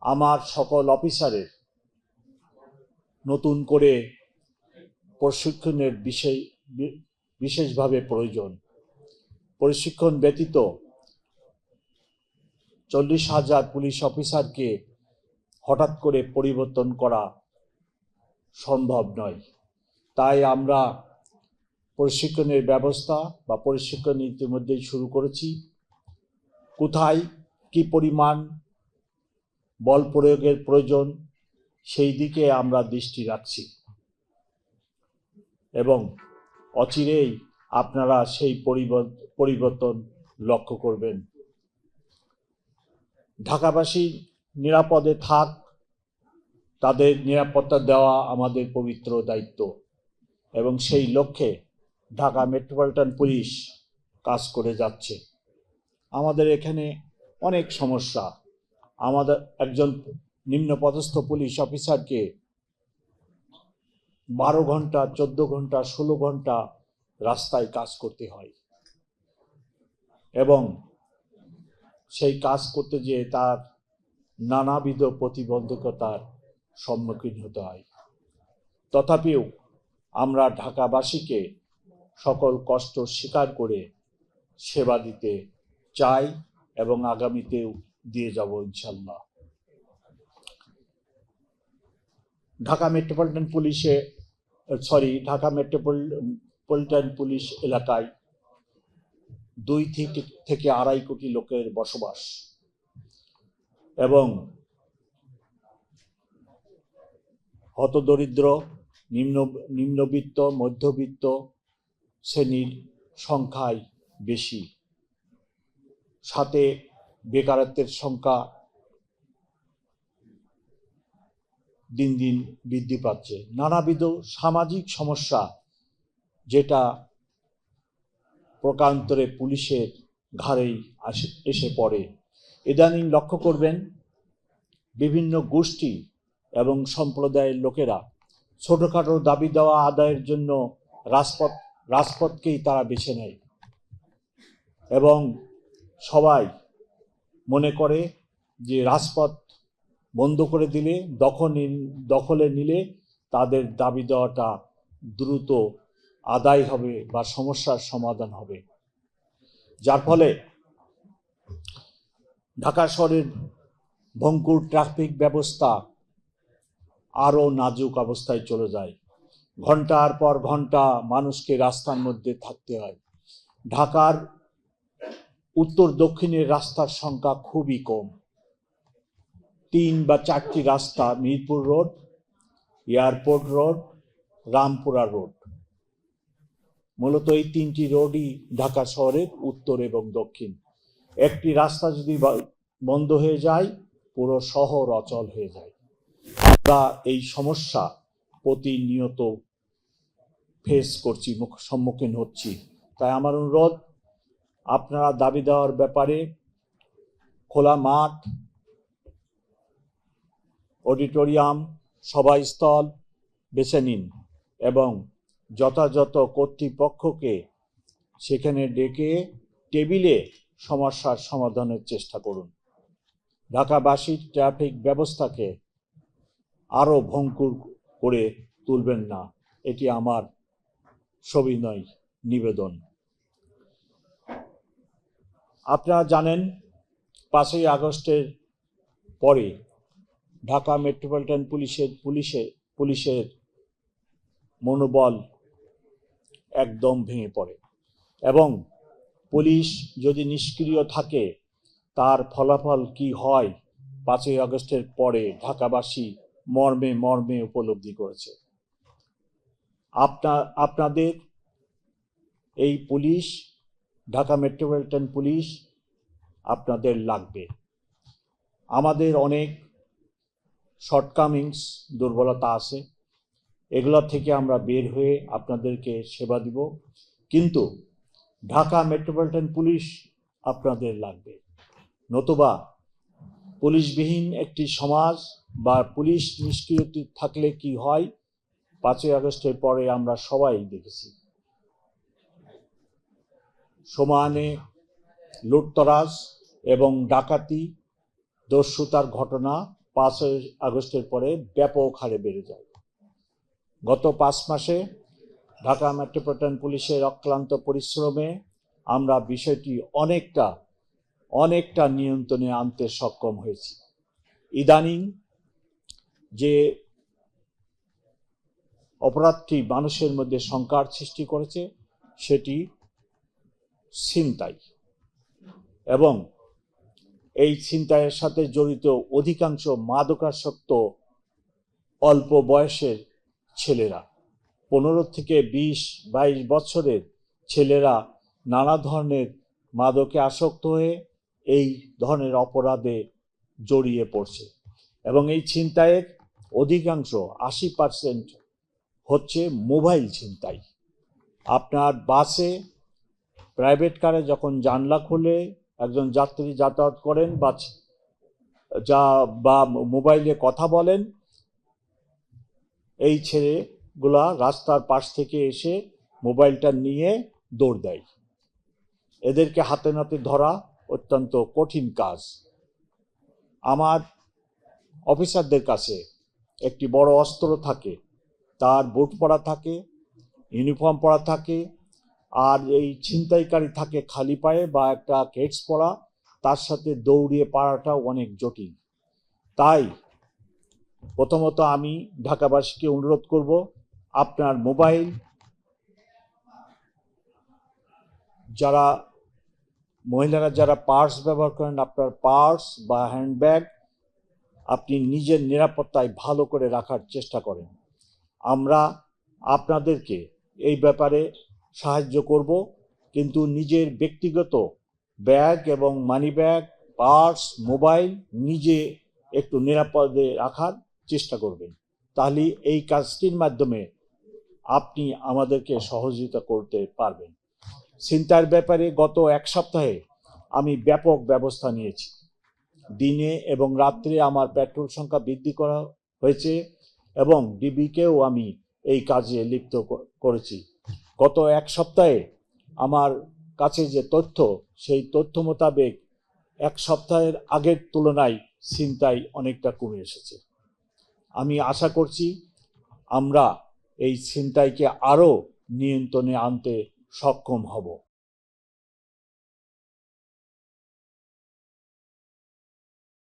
আমার সকল অফিসারের নতুন করে প্রশিক্ষণের বিশেষভাবে প্রয়োজন। প্রশিক্ষণ ব্যতীত 40,000 পুলিশ অফিসারকে হঠাৎ করে পরিবর্তন করা সম্ভব নয়। তাই আমরা প্রশিক্ষণের ব্যবস্থা বা প্রশিক্ষণ ইতিমধ্যেই শুরু করেছি। কোথায় কি পরিমাণ বল প্রয়োগের প্রয়োজন সেই দিকে আমরা দৃষ্টি রাখছি এবং অচিরেই আপনারা সেই পরিবর্তন লক্ষ্য করবেন। ঢাকাবাসী নিরাপদে থাক, তাদের নিরাপত্তা দেওয়া আমাদের পবিত্র দায়িত্ব এবং সেই লক্ষ্যে ঢাকা মেট্রোপলিটন পুলিশ কাজ করে যাচ্ছে। আমাদের এখানে অনেক সমস্যা। আমাদের একজন নিম্নপদস্থ পুলিশ অফিসারকে 12 ঘন্টা, 14 ঘন্টা, 16 ঘন্টা রাস্তায় কাজ করতে হয় এবং সেই কাজ করতে যেয়ে তার নানাবিধ প্রতিবন্ধকতার সম্মুখীন হতে হয়। তথাপিও আমরা ঢাকাবাসীকে সকল কষ্ট স্বীকার করে সেবা দিতে চাই এবং আগামীতেও দিয়ে যাব ইনশাল্লাহ। ঢাকা মেট্রোপলিটন পুলিশ এলাকায় 2 থেকে 2.5 কোটি লোকের বসবাস এবং হতদরিদ্র, নিম্নবিত্ত, মধ্যবিত্ত শ্রেণীর সংখ্যাই বেশি। সাথে বেকারত্বের সংখ্যা দিন দিন বৃদ্ধি পাচ্ছে। নানাবিধ সামাজিক সমস্যা যেটা প্রকারান্তরে পুলিশের ঘাড়েই এসে পড়ে। ইদানিং লক্ষ্য করবেন বিভিন্ন গোষ্ঠী এবং সম্প্রদায়ের লোকেরা ছোটখাটো দাবি দেওয়া আদায়ের জন্য রাজপথকেই তারা বেছে নেয় এবং সবাই মনে করে যে রাজপথ বন্ধ করে দিলে, দখলে নিলে তাদের দাবি দেওয়াটা দ্রুত আদায় হবে বা সমস্যার সমাধান হবে, যার ফলে ঢাকা শহরের ভঙ্গুর ট্রাফিক ব্যবস্থা আরও নাজুক অবস্থায় চলে যায়। ঘন্টার পর ঘন্টা মানুষকে রাস্তার মধ্যে থাকতে হয়। ঢাকার উত্তর দক্ষিণের রাস্তার সংখ্যা খুবই কম। 3 বা 4টি রাস্তা, Mirpur road, airport road, Rampura road, মূলত এই 3টি রোডই ঢাকা শহরের উত্তর এবং দক্ষিণ। একটি রাস্তা যদি বন্ধ হয়ে যায় পুরো শহর অচল হয়ে যায়। আমরা এই সমস্যা প্রতিনিয়ত ফেস করছি, সম্মুখীন হচ্ছি। তাই আমার অনুরোধ, আপনারা দাবি দেওয়ার ব্যাপারে খোলা মাঠ, অডিটোরিয়াম, সভাস্থল বেছে নিন এবং যথাযথ কর্তৃপক্ষকে সেখানে ডেকে টেবিলে সমস্যার সমাধানের চেষ্টা করুন। ঢাকাবাসীর ট্রাফিক ব্যবস্থাকে আরও ভঙ্গুর করে তুলবেন না, এটি আমার সবিনয় নিবেদন। আপনারা জানেন 5ই আগস্টের পরে ঢাকা মেট্রোপলিটন পুলিশের মনোবল একদম ভেঙে পড়ে এবং পুলিশ যদি নিষ্ক্রিয় থাকে তার ফলাফল কি হয় 5ই আগস্টের পরে ঢাকাবাসী মর্মে মর্মে উপলব্ধি করেছে। আপনাদের এই পুলিশ, ঢাকা মেট্রোপলিটন পুলিশ আপনাদের লাগবে। আমাদের অনেক শর্টকামিংস, দুর্বলতা আছে, এগুলো থেকে আমরা বের হয়ে আপনাদেরকে সেবা দিব, কিন্তু ঢাকা মেট্রোপলিটন পুলিশ আপনাদের লাগবে। নতুবা পুলিশবিহীন একটি সমাজ বা পুলিশ নিষ্ক্রিয় থাকলে কি হয় 5ই আগস্টের পরে আমরা সবাই দেখেছি। সমানে লুটতরাজ এবং ডাকাতি, দস্যুতার ঘটনা 5ই আগস্টের পরে ব্যাপক হারে বেড়ে যায়। গত 5 মাসে ঢাকা মেট্রোপলিটন পুলিশের অক্লান্ত পরিশ্রমে আমরা বিষয়টি অনেকটা নিয়ন্ত্রণে আনতে সক্ষম হয়েছি। ইদানিং যে অপরাধটি মানুষের মধ্যে শঙ্কার সৃষ্টি করেছে সেটি ছিনতাই, এবং এই ছিনতাইয়ের সাথে জড়িত অধিকাংশ মাদকাসক্ত অল্প বয়সের ছেলেরা, 15 থেকে 20-22 বছরের ছেলেরা নানা ধরনের মাদকে আসক্ত হয়ে এই ধরনের অপরাধে জড়িয়ে পড়ছে, এবং এই ছিনতাইয়ের অধিকাংশ 80% হচ্ছে মোবাইল ছিনতাই। আপনার বাসে, প্রাইভেট কারে যখন জানলা খুলে একজন যাত্রী যাতায়াত করেন বা মোবাইলে কথা বলেন, এই ছেলেগুলা রাস্তার পাশ থেকে এসে মোবাইলটা নিয়ে দৌড় দেয়। এদেরকে হাতে নাতে ধরা অত্যন্ত কঠিন কাজ। আমার অফিসারদের কাছে একটি বড় অস্ত্র থাকে, তার বুট পরা থাকে, ইউনিফর্ম পরা থাকে, আর এই ছিনতাইকারী থাকে খালি পায়ে বা একটা কেটস পরা, তার সাথে দৌড়িয়ে পারাটা অনেক জটিল। তাই প্রথমত আমি ঢাকাবাসীকে অনুরোধ করব, আপনার মোবাইল, মহিলারা যারা পার্স ব্যবহার করেন, আপনার পার্স বা হ্যান্ডব্যাগ আপনি নিজের নিরাপত্তায় ভালো করে রাখার চেষ্টা করেন। আমরা আপনাদেরকে এই ব্যাপারে সাহায্য করব, কিন্তু নিজের ব্যক্তিগত ব্যাগ এবং মানি ব্যাগ, পার্স, মোবাইল নিজে একটু নিরাপদে রাখার চেষ্টা করবেন। তাহলে এই কাজটির মাধ্যমে আপনি আমাদেরকে সহযোগিতা করতে পারবেন। ছিনতাইয়ের ব্যাপারে গত 1 সপ্তাহে আমি ব্যাপক ব্যবস্থা নিয়েছি। দিনে এবং রাত্রে আমার পেট্রোল সংখ্যা বৃদ্ধি করা হয়েছে, এবং ডিবিকেও আমি এই কাজে লিপ্ত করেছি। গত 1 সপ্তাহে আমার কাছে যে তথ্য, সেই তথ্য মোতাবেক 1 সপ্তাহের আগের তুলনায় ছিনতাই অনেকটা কমে এসেছে। আমি আশা করছি আমরা এই ছিনতাইকে আরও নিয়ন্ত্রণে আনতে সক্ষম হব।